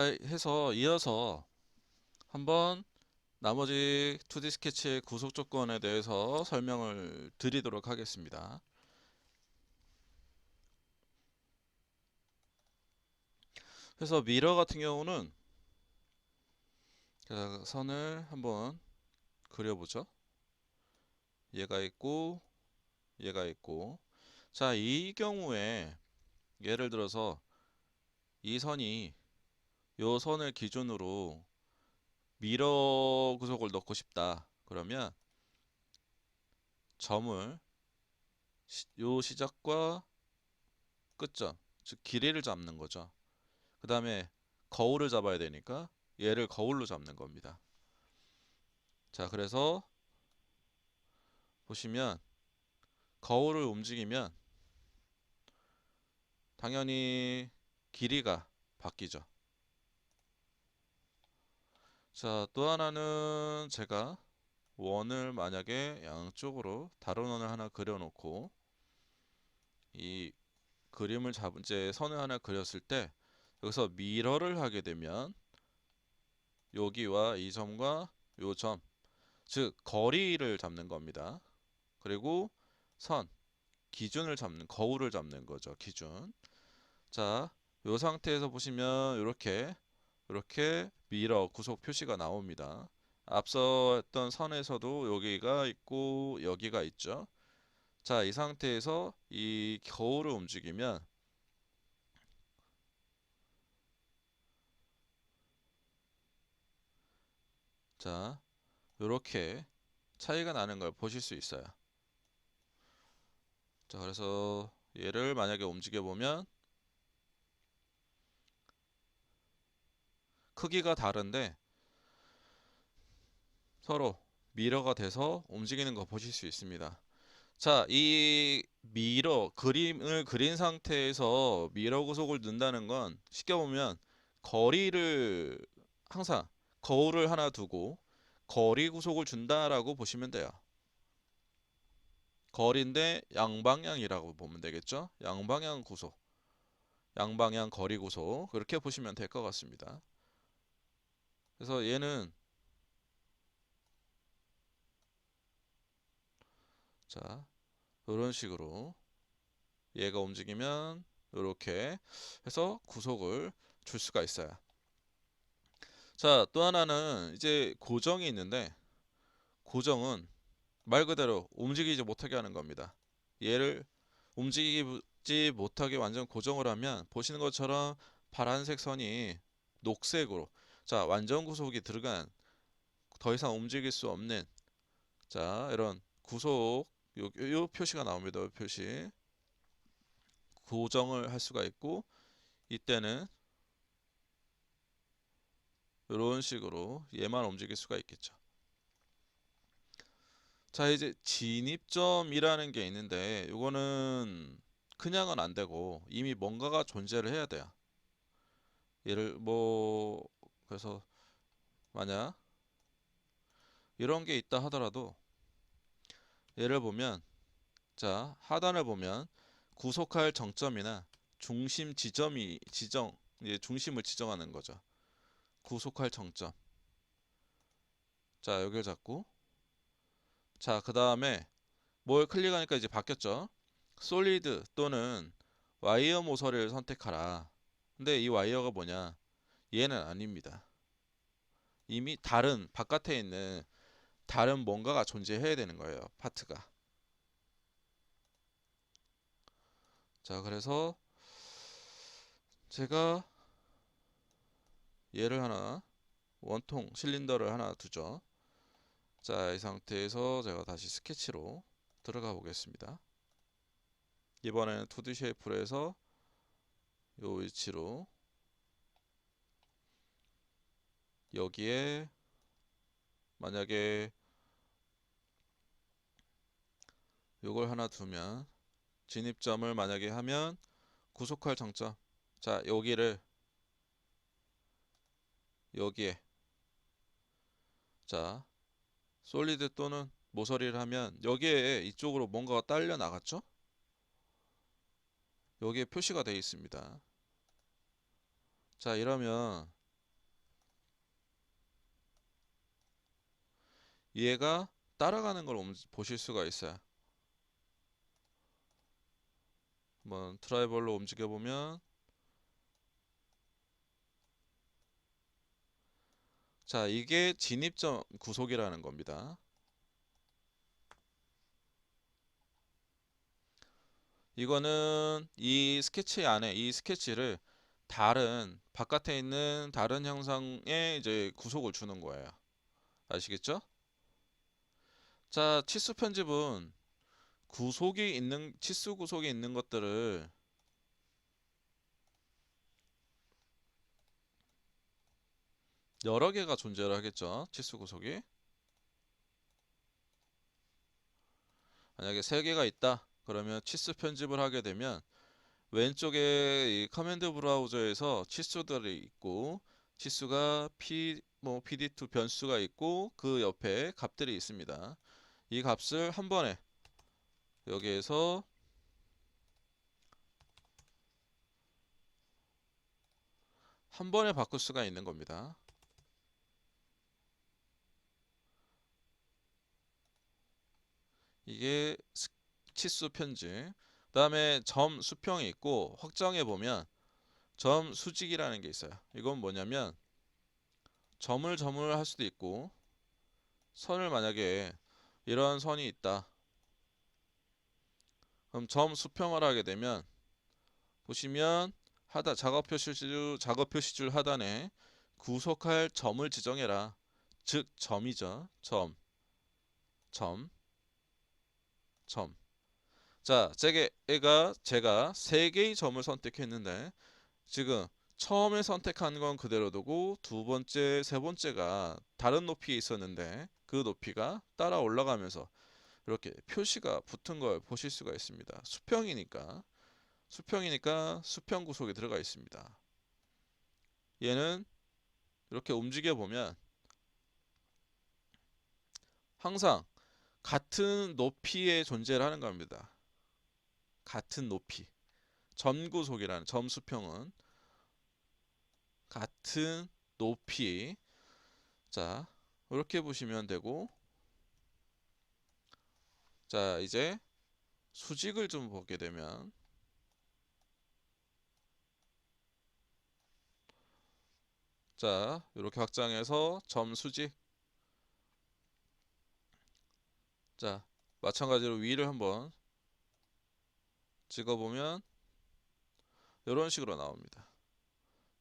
해서 이어서 한번 나머지 2D 스케치의 구속 조건에 대해서 설명을 드리도록 하겠습니다. 그래서 미러 같은 경우는 선을 한번 그려보죠. 얘가 있고 얘가 있고, 자, 이 경우에 예를 들어서 이 선이 요 선을 기준으로 미러 구속을 넣고 싶다. 그러면 점을 요 시작과 끝점, 즉 길이를 잡는 거죠. 그 다음에 거울을 잡아야 되니까 얘를 거울로 잡는 겁니다. 자, 그래서 보시면 거울을 움직이면 당연히 길이가 바뀌죠. 자, 또 하나는 제가 원을 만약에 양쪽으로 다른 원을 하나 그려놓고 이 그림을 잡은 이제 선을 하나 그렸을 때 여기서 미러를 하게 되면 여기와 이 점과 요 점, 즉 거리를 잡는 겁니다. 그리고 선, 기준을 잡는, 거울을 잡는 거죠. 기준. 자, 요 상태에서 보시면 이렇게 미러 구속 표시가 나옵니다. 앞서 했던 선에서도 여기가 있고 여기가 있죠. 자, 이 상태에서 이 거울을 움직이면 자, 이렇게 차이가 나는 걸 보실 수 있어요. 자, 그래서 얘를 만약에 움직여 보면 크기가 다른데 서로 미러가 돼서 움직이는 거 보실 수 있습니다. 자, 이 미러 그림을 그린 상태에서 미러 구속을 넣는다는 건 쉽게 보면 거리를 항상 거울을 하나 두고 거리 구속을 준다라고 보시면 돼요. 거리인데 양방향이라고 보면 되겠죠? 양방향 구속, 양방향 거리 구속 그렇게 보시면 될 것 같습니다. 그래서 얘는 자, 이런 식으로 얘가 움직이면 이렇게 해서 구속을 줄 수가 있어요. 자, 또 하나는 이제 고정이 있는데 고정은 말 그대로 움직이지 못하게 하는 겁니다. 얘를 움직이지 못하게 완전 고정을 하면 보시는 것처럼 파란색 선이 녹색으로, 자, 완전 구속이 들어간 더 이상 움직일 수 없는, 자, 이런 구속 요 표시가 나옵니다. 요 표시 고정을 할 수가 있고, 이때는 이런 식으로 얘만 움직일 수가 있겠죠. 자, 이제 진입점이라는 게 있는데 이거는 그냥은 안 되고 이미 뭔가가 존재를 해야 돼요. 얘를 뭐 그래서 만약 이런 게 있다 하더라도 얘를 보면, 자, 하단을 보면 구속할 정점이나 중심 지점이 이제 중심을 지정하는 거죠. 구속할 정점. 자, 여기를 잡고, 자, 그 다음에 뭘 클릭하니까 이제 바뀌었죠. 솔리드 또는 와이어 모서리를 선택하라. 근데 이 와이어가 뭐냐? 얘는 아닙니다. 이미 다른 바깥에 있는 다른 뭔가가 존재해야 되는 거예요. 파트가. 자, 그래서 제가 얘를 하나 원통 실린더를 하나 두죠. 자, 이 상태에서 제가 다시 스케치로 들어가 보겠습니다. 이번에는 2D 쉐이프로 해서 요 위치로 여기에 만약에 요걸 하나 두면 진입점을 만약에 하면 구속할 정점, 자, 여기를 여기에, 자, 솔리드 또는 모서리를 하면 여기에 이쪽으로 뭔가가 딸려 나갔죠? 여기에 표시가 되어 있습니다. 자, 이러면 얘가 따라가는 걸 보실 수가 있어요. 한번 트라이벌로 움직여 보면, 자, 이게 진입점 구속이라는 겁니다. 이거는 이 스케치 안에 이 스케치를 다른 바깥에 있는 다른 형상에 이제 구속을 주는 거예요. 아시겠죠? 자, 치수 편집은 치수 구속이 있는 것들을 여러 개가 존재를 하겠죠. 치수 구속이. 만약에 세 개가 있다. 그러면 치수 편집을 하게 되면 왼쪽에 이 커맨드 브라우저에서 치수들이 있고 치수가 PD2 변수가 있고 그 옆에 값들이 있습니다. 이 값을 한 번에 여기에서 한 번에 바꿀 수가 있는 겁니다. 이게 치수 편집. 그 다음에 점 수평이 있고 확정해 보면 점 수직이라는 게 있어요. 이건 뭐냐면 점을 할 수도 있고 선을 만약에 이런 선이 있다. 그럼 점 수평을 하게 되면 보시면 작업 표시줄 하단에 구속할 점을 지정해라. 즉 점이죠. 점, 점. 자, 제가 세 개의 점을 선택했는데 지금 처음에 선택한 건 그대로 두고 두 번째, 세 번째가 다른 높이에 있었는데 그 높이가 따라 올라가면서 이렇게 표시가 붙은 걸 보실 수가 있습니다. 수평이니까 수평 구속이 들어가 있습니다. 얘는 이렇게 움직여 보면 항상 같은 높이의 존재를 하는 겁니다. 같은 높이. 점 구속이라는 점 수평은 같은 높이. 자, 이렇게 보시면 되고, 자, 이제 수직을 좀 보게 되면, 자, 이렇게 확장해서 점 수직. 자, 마찬가지로 위를 한번 찍어보면 이런 식으로 나옵니다.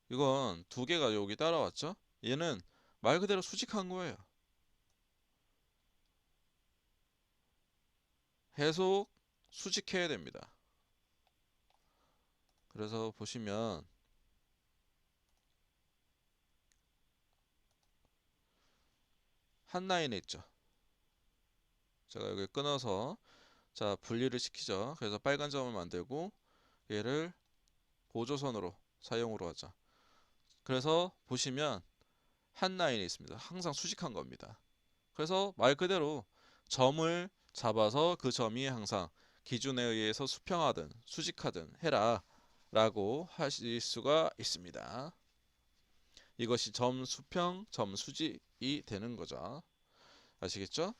이건 두 개가 여기 따라왔죠? 얘는 말 그대로 수직한 거예요. 계속 수직해야 됩니다. 그래서 보시면 한 라인에 있죠. 제가 여기 끊어서 자 분리를 시키죠. 그래서 빨간 점을 만들고 얘를 보조선으로 사용으로 하죠. 그래서 보시면 한 라인에 있습니다. 항상 수직한 겁니다. 그래서 말 그대로 점을 잡아서 그 점이 항상 기준에 의해서 수평하든 수직하든 해라 라고 하실 수가 있습니다. 이것이 점 수평, 점 수직이 되는 거죠. 아시겠죠?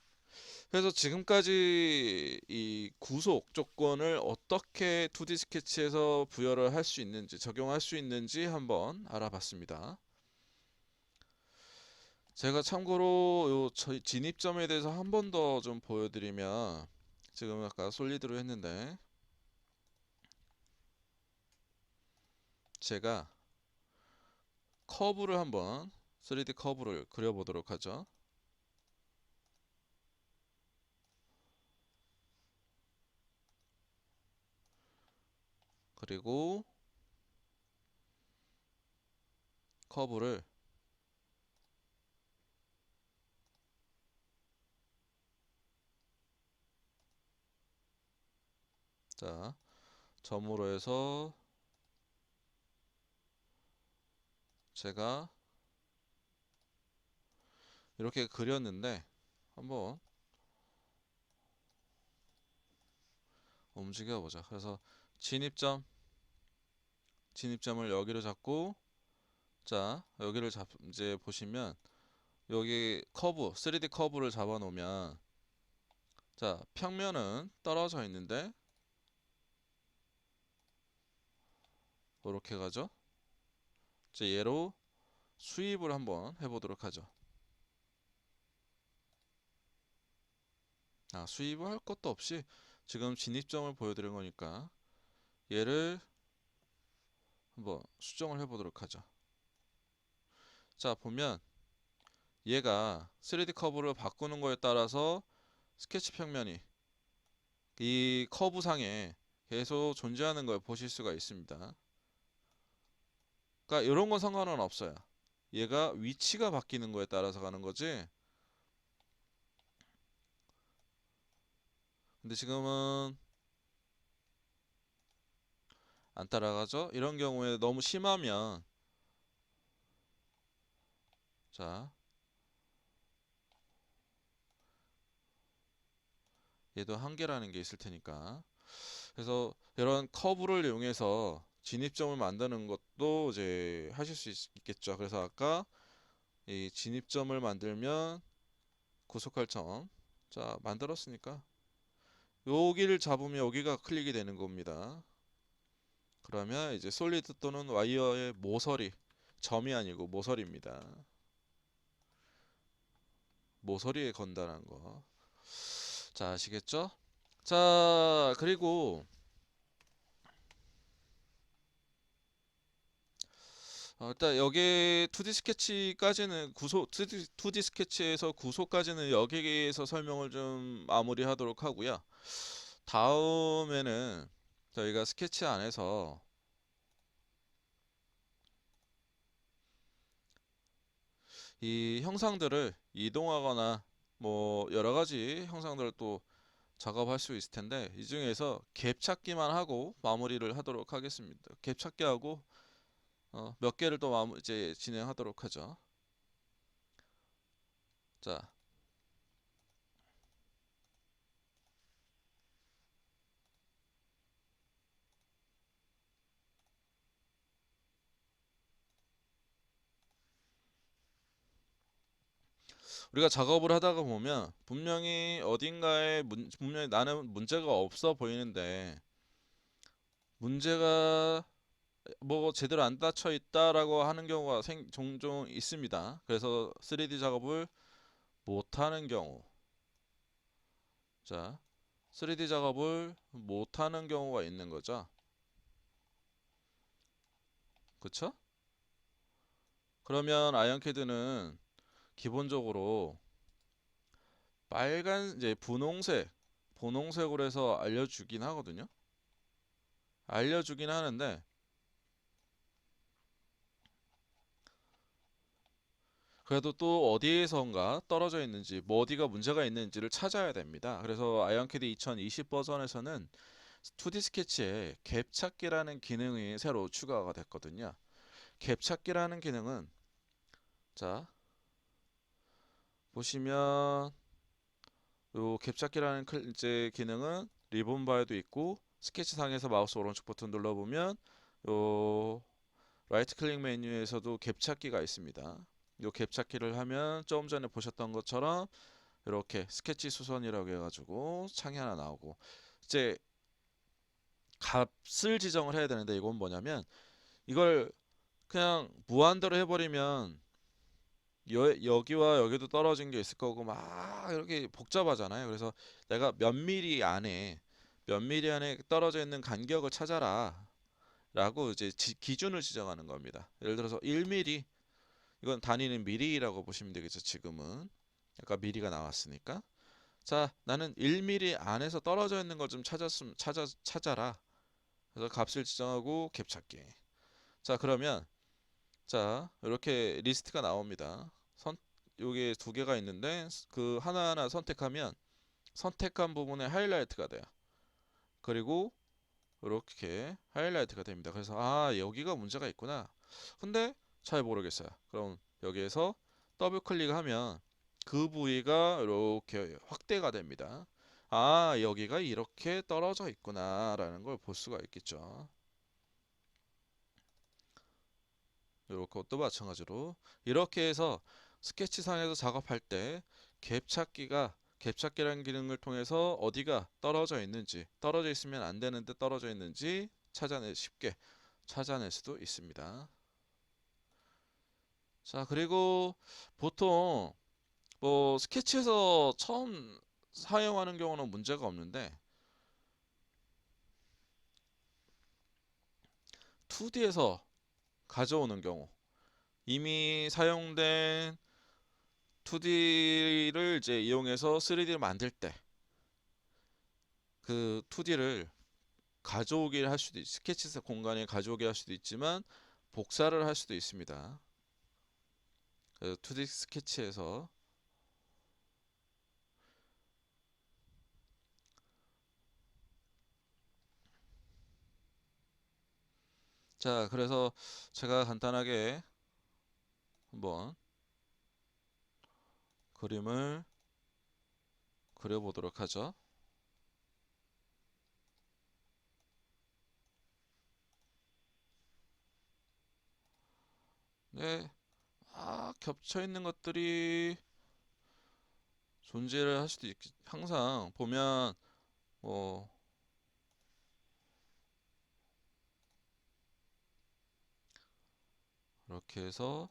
그래서 지금까지 이 구속 조건을 어떻게 2D 스케치에서 부여를 할 수 있는지, 적용할 수 있는지 한번 알아봤습니다. 제가 참고로 저희 진입점에 대해서 한 번 더 좀 보여드리면, 지금 아까 솔리드로 했는데 제가 커브를 한번 3D 커브를 그려보도록 하죠. 그리고 커브를 자 점으로 해서 제가 이렇게 그렸는데 한번 움직여 보자. 그래서 진입점 진입점을 여기로 잡고 자 여기를 이제 보시면 여기 커브, 3D 커브를 잡아 놓으면 자, 평면은 떨어져 있는데 이렇게 가죠. 이제 얘로 수입을 한번 해보도록 하죠. 수입을 할 것도 없이 지금 진입점을 보여드린 거니까 얘를 한번 수정을 해보도록 하죠. 자, 보면 얘가 3D 커브를 바꾸는 거에 따라서 스케치 평면이 이 커브 상에 계속 존재하는 걸 보실 수가 있습니다. 그러니까 이런 건 상관은 없어요. 얘가 위치가 바뀌는 거에 따라서 가는 거지. 근데 지금은 안 따라가죠. 이런 경우에 너무 심하면 자, 얘도 한계라는 게 있을 테니까. 그래서 이런 커브를 이용해서 진입점을 만드는 것도 이제 하실 수 있겠죠. 그래서 아까 이 진입점을 만들면 구속할 점. 자, 만들었으니까 여기를 잡으면 여기가 클릭이 되는 겁니다. 그러면 이제 솔리드 또는 와이어의 모서리, 점이 아니고 모서리입니다. 모서리에 건다는 거. 자, 아시겠죠? 자, 그리고 일단 여기 2D 스케치까지는 2D 스케치에서 구소까지는 여기에서 설명을 좀 마무리하도록 하고요. 다음에는 저희가 스케치 안에서 이 형상들을 이동하거나 뭐 여러 가지 형상들을 또 작업할 수 있을 텐데 이 중에서 갭 찾기만 하고 마무리를 하도록 하겠습니다. 갭 찾기 하고 몇 개를 또 이제 진행하도록 하죠. 자, 우리가 작업을 하다가 보면 분명히 어딘가에 분명히 나는 문제가 없어 보이는데 문제가 뭐 제대로 안 닫혀 있다라고 하는 경우가 종종 있습니다. 그래서 3D 작업을 못하는 경우, 자, 3D 작업을 못하는 경우가 있는 거죠. 그쵸? 그러면 아이언캐드는 기본적으로 빨간 이제 분홍색으로 해서 알려주긴 하거든요. 알려주긴 하는데 그래도 또 어디에선가 떨어져 있는지 뭐 어디가 문제가 있는지를 찾아야 됩니다. 그래서 아이언캐드 2020 버전에서는 2D 스케치에 갭 찾기라는 기능이 새로 추가가 됐거든요. 갭 찾기라는 기능은 자 보시면 요 갭 찾기라는 이제 기능은 리본 바에도 있고 스케치 상에서 마우스 오른쪽 버튼 눌러보면 요 라이트 클릭 메뉴에서도 갭 찾기가 있습니다. 요 갭 찾기를 하면 조금 전에 보셨던 것처럼 이렇게 스케치 수선이라고 해가지고 창이 하나 나오고 이제 값을 지정을 해야 되는데 이건 뭐냐면 이걸 그냥 무한대로 해버리면 여기와 여기도 떨어진 게 있을 거고 막 이렇게 복잡하잖아요. 그래서 내가 몇 미리 안에 떨어져 있는 간격을 찾아라 라고 이제 기준을 지정하는 겁니다. 예를 들어서 1mm 이건 단위는 미리라고 보시면 되겠죠. 지금은 아까 미리가 나왔으니까 자 나는 1mm 안에서 떨어져 있는 걸 좀 찾아라. 그래서 값을 지정하고 갭 찾기. 자 그러면 자 이렇게 리스트가 나옵니다. 요게 두 개가 있는데 그 하나하나 선택하면 선택한 부분에 하이라이트가 돼요. 그리고 이렇게 하이라이트가 됩니다. 그래서 아 여기가 문제가 있구나. 근데 잘 모르겠어요. 그럼 여기에서 더블 클릭하면 그 부위가 이렇게 확대가 됩니다. 아 여기가 이렇게 떨어져 있구나 라는 걸 볼 수가 있겠죠. 이렇게 것도 마찬가지로 이렇게 해서 스케치상에서 작업할 때 갭찾기라는 기능을 통해서 어디가 떨어져 있는지, 떨어져 있으면 안 되는데 떨어져 있는지 쉽게 찾아낼 수도 있습니다. 자, 그리고 보통 뭐 스케치에서 처음 사용하는 경우는 문제가 없는데 2D에서 가져오는 경우, 이미 사용된 2D를 이제 이용해서 3D를 만들 때 그 2D를 가져오게 할 수도 스케치 공간에 가져오게 할 수도 있지만 복사를 할 수도 있습니다. 2D 스케치에서. 자, 그래서 제가 간단하게 한번 그림을 그려보도록 하죠. 네, 겹쳐 있는 것들이 존재를 할 수도 항상 보면 뭐 이렇게 해서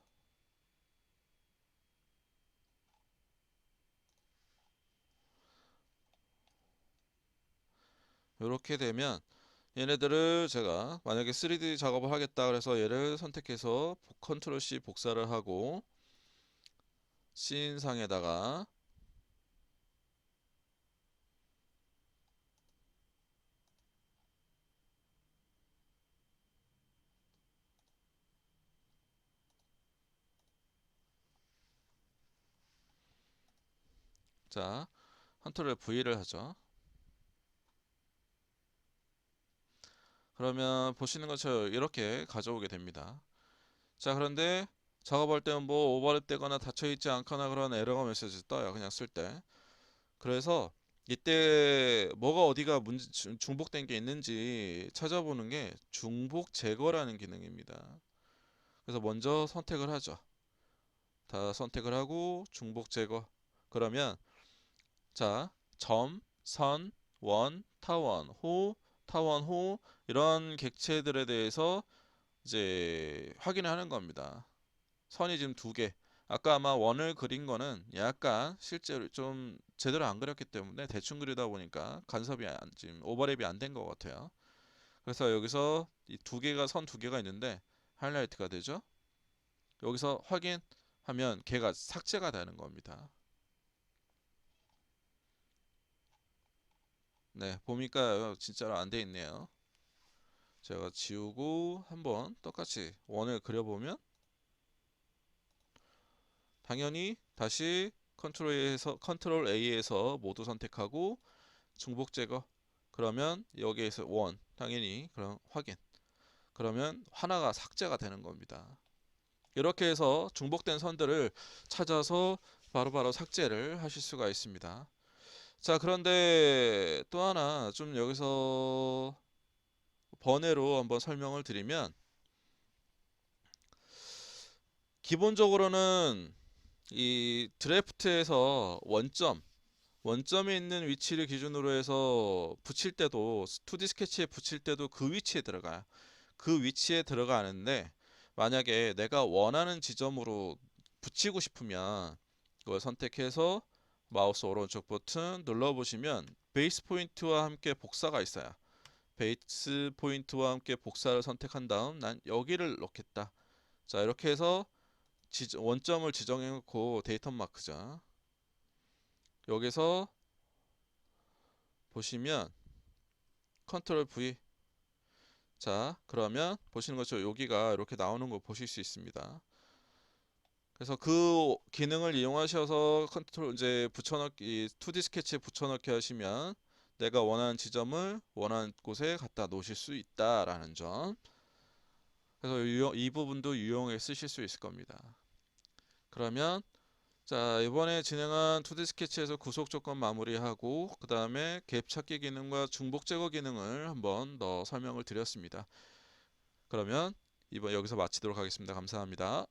이렇게 되면 얘네들을 제가 만약에 3D 작업을 하겠다 그래서 얘를 선택해서 컨트롤 C 복사를 하고 씬상에다가 자, 컨트롤 V를 하죠. 그러면 보시는 것처럼 이렇게 가져오게 됩니다. 자, 그런데 작업할 때는 뭐 오버랩 되거나 닫혀있지 않거나 그런 에러가 메시지 떠요. 그냥 쓸 때. 그래서 이때 뭐가 어디가 중복된 게 있는지 찾아보는 게 중복 제거라는 기능입니다. 그래서 먼저 선택을 하죠. 다 선택을 하고 중복 제거. 그러면 자, 점, 선, 원, 타원, 호, 타원, 호 이런 객체들에 대해서 이제 확인을 하는 겁니다. 선이 지금 두 개. 아까 아마 원을 그린 거는 약간 실제로 좀 제대로 안 그렸기 때문에 대충 그리다 보니까 지금 오버랩이 안 된 것 같아요. 그래서 여기서 이 두 개가 선 두 개가 있는데 하이라이트가 되죠. 여기서 확인하면 걔가 삭제가 되는 겁니다. 네, 보니까 진짜로 안 돼 있네요. 제가 지우고 한번 똑같이 원을 그려보면 당연히 다시 컨트롤 A에서 모두 선택하고 중복 제거. 그러면 여기에서 원 당연히 그럼 확인. 그러면 하나가 삭제가 되는 겁니다. 이렇게 해서 중복된 선들을 찾아서 바로바로 삭제를 하실 수가 있습니다. 자, 그런데 또 하나 좀 여기서 번외로 한번 설명을 드리면 기본적으로는 이 드래프트에서 원점에 있는 위치를 기준으로 해서 붙일 때도 2D 스케치에 붙일 때도 그 위치에 들어가요. 그 위치에 들어가는데 만약에 내가 원하는 지점으로 붙이고 싶으면 그걸 선택해서 마우스 오른쪽 버튼 눌러보시면 베이스 포인트와 함께 복사가 있어요. 베이스 포인트와 함께 복사를 선택한 다음 난 여기를 넣겠다. 자, 이렇게 해서 원점을 지정해 놓고 데이터 마크죠. 여기서 보시면 컨트롤 V. 자, 그러면 보시는 것처럼 여기가 이렇게 나오는 거 보실 수 있습니다. 그래서 그 기능을 이용하셔서 컨트롤 이제 붙여넣기 2D 스케치에 붙여넣기 하시면 내가 원하는 지점을 원하는 곳에 갖다 놓으실 수 있다라는 점. 그래서 이 부분도 유용하게 쓰실 수 있을 겁니다. 그러면 자, 이번에 진행한 2D 스케치에서 구속 조건 마무리하고 그 다음에 갭 찾기 기능과 중복 제거 기능을 한번 더 설명을 드렸습니다. 그러면 이번 여기서 마치도록 하겠습니다. 감사합니다.